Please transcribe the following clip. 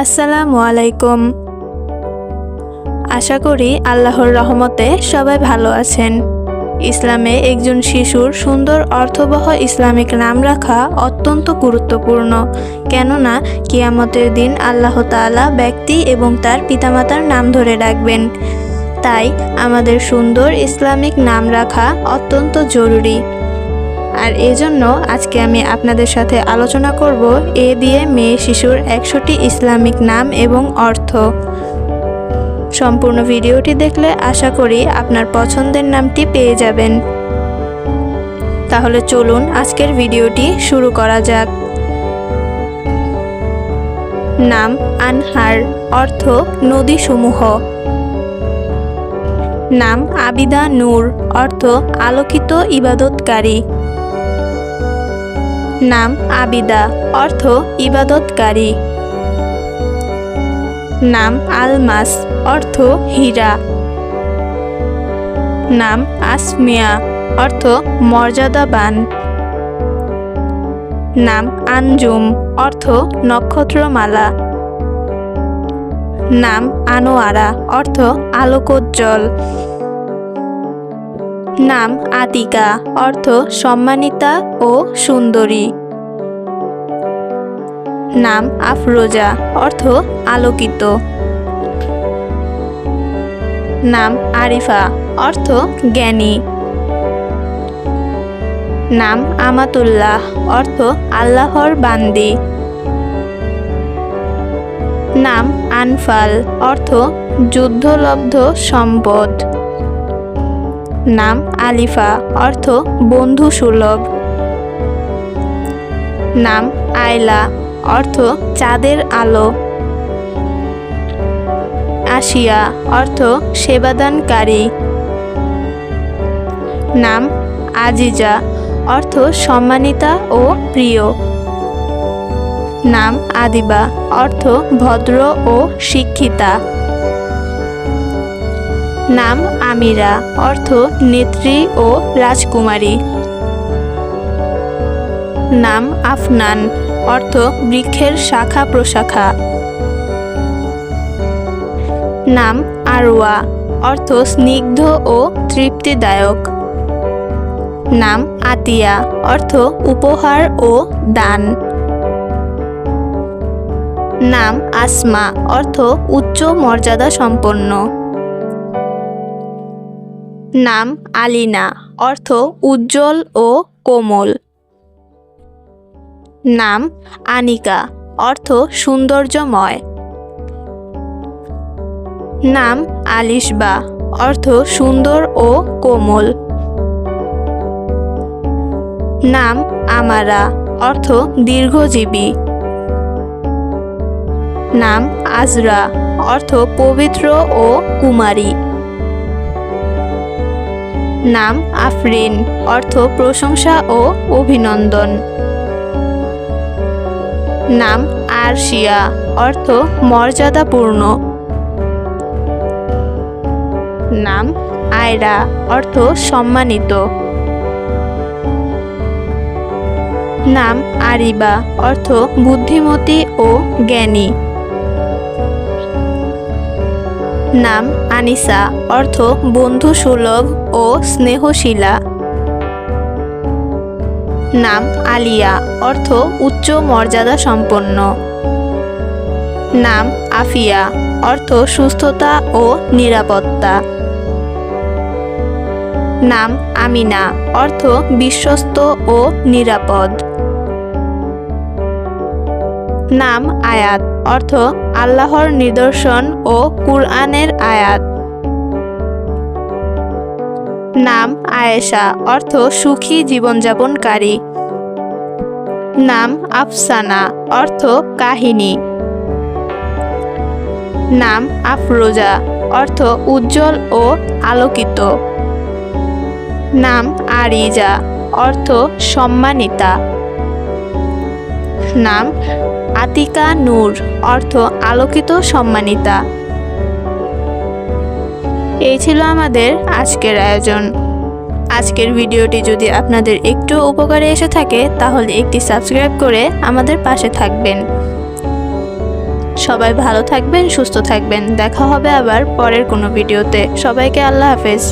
আসসালামু আলাইকুম। আশা করি আল্লাহর রহমতে সবাই ভালো আছেন। ইসলামে একজন শিশুর সুন্দর অর্থবহ ইসলামিক নাম রাখা অত্যন্ত গুরুত্বপূর্ণ, কেননা কিয়ামতের দিন আল্লাহ তাআলা ব্যক্তি এবং তার পিতামাতার নাম ধরে ডাকবেন। তাই আমাদের সুন্দর ইসলামিক নাম রাখা অত্যন্ত জরুরি। আর এজন্য আজকে আমি আপনাদের সাথে আলোচনা করব এ দিয়ে মেয়ে শিশুর 100টি ইসলামিক নাম এবং অর্থ। সম্পূর্ণ ভিডিওটি দেখলে আশা করি আপনার পছন্দের নামটি পেয়ে যাবেন। তাহলে চলুন আজকের ভিডিওটি শুরু করা যাক। নাম আনহার, অর্থ নদীসমূহ। নাম আবিদা নূর, অর্থ আলোকিত ইবাদতকারী। নাম আবিদা, অর্থ ইবাদতকারী। নাম আলমাস, অর্থ হীরা। নাম আসমিয়া, অর্থ মর্যাদাবান। নাম আনজুম, অর্থ নক্ষত্রমালা। নাম আনোয়ারা, অর্থ আলোকোজ্জ্বল। নাম আতিকা, অর্থ সম্মানিতা ও সুন্দরী। নাম আফরোজা, অর্থ আলোকিত। নাম আরিফা, অর্থ জ্ঞানী। নাম আমাতুল্লাহ, অর্থ আল্লাহর বান্দি। নাম আনফাল, অর্থ যুদ্ধলব্ধ সম্পদ। নাম আলিফা, অর্থ বন্ধুসুলভ। নাম আয়লা, অর্থ চাঁদের আলো। আসিয়া, অর্থ সেবাদানকারী। নাম আজিজা, অর্থ সম্মানিতা ও প্রিয়। নাম আদিবা, অর্থ ভদ্র ও শিক্ষিতা। নাম আমিরা, অর্থ নেত্রী ও রাজকুমারী। নাম আফনান, অর্থ বৃক্ষের শাখা প্রশাখা। নাম আরওয়া, অর্থ স্নিগ্ধ ও তৃপ্তিদায়ক। নাম আতিয়া, অর্থ উপহার ও দান। নাম আসমা, অর্থ উচ্চ মর্যাদা সম্পন্ন। নাম আলিনা, অর্থ উজ্জ্বল ও কোমল। নাম আনিকা, অর্থ সৌন্দর্যময়। নাম আলিশবা, অর্থ সুন্দর ও কোমল। নাম আমারা, অর্থ দীর্ঘজীবী। নাম আজরা, অর্থ পবিত্র ও কুমারী। নাম আফরিন, অর্থ প্রশংসা ও অভিনন্দন। নাম আরশিয়া, অর্থ মর্যাদাপূর্ণ। নাম আয়রা, অর্থ সম্মানিত। নাম আরিবা, অর্থ বুদ্ধিমতী ও জ্ঞানী। নাম আনিসা, অর্থ বন্ধুসুলভ ও স্নেহশীলা। নাম আলিয়া, অর্থ উচ্চ মর্যাদা সম্পন্ন। নাম আফিয়া, অর্থ সুস্থতা ও নিরাপত্তা। নাম আমিনা, অর্থ বিশ্বস্ত ও নিরাপদ। নাম আয়াত, অর্থ আল্লাহর নিদর্শন ও কুরআনের আয়াত। নাম আয়েশা, অর্থ সুখী জীবনযাপনকারী। নাম আফসানা, অর্থ কাহিনী। নাম আফরোজা, অর্থ উজ্জ্বল ও আলোকিত। নাম আরিজা, অর্থ সম্মানিতা। নাম আতিকা নূর, অর্থ আলোকিত সম্মানিতা। এই ছিল আমাদের আজকের আয়োজন। আজকের ভিডিওটি যদি আপনাদের একটু উপকারে এসে থাকে তাহলে একটি সাবস্ক্রাইব করে আমাদের পাশে থাকবেন। সবাই ভালো থাকবেন, সুস্থ থাকবেন। দেখা হবে আবার পরের কোনো ভিডিওতে। সবাইকে আল্লাহ হাফেজ।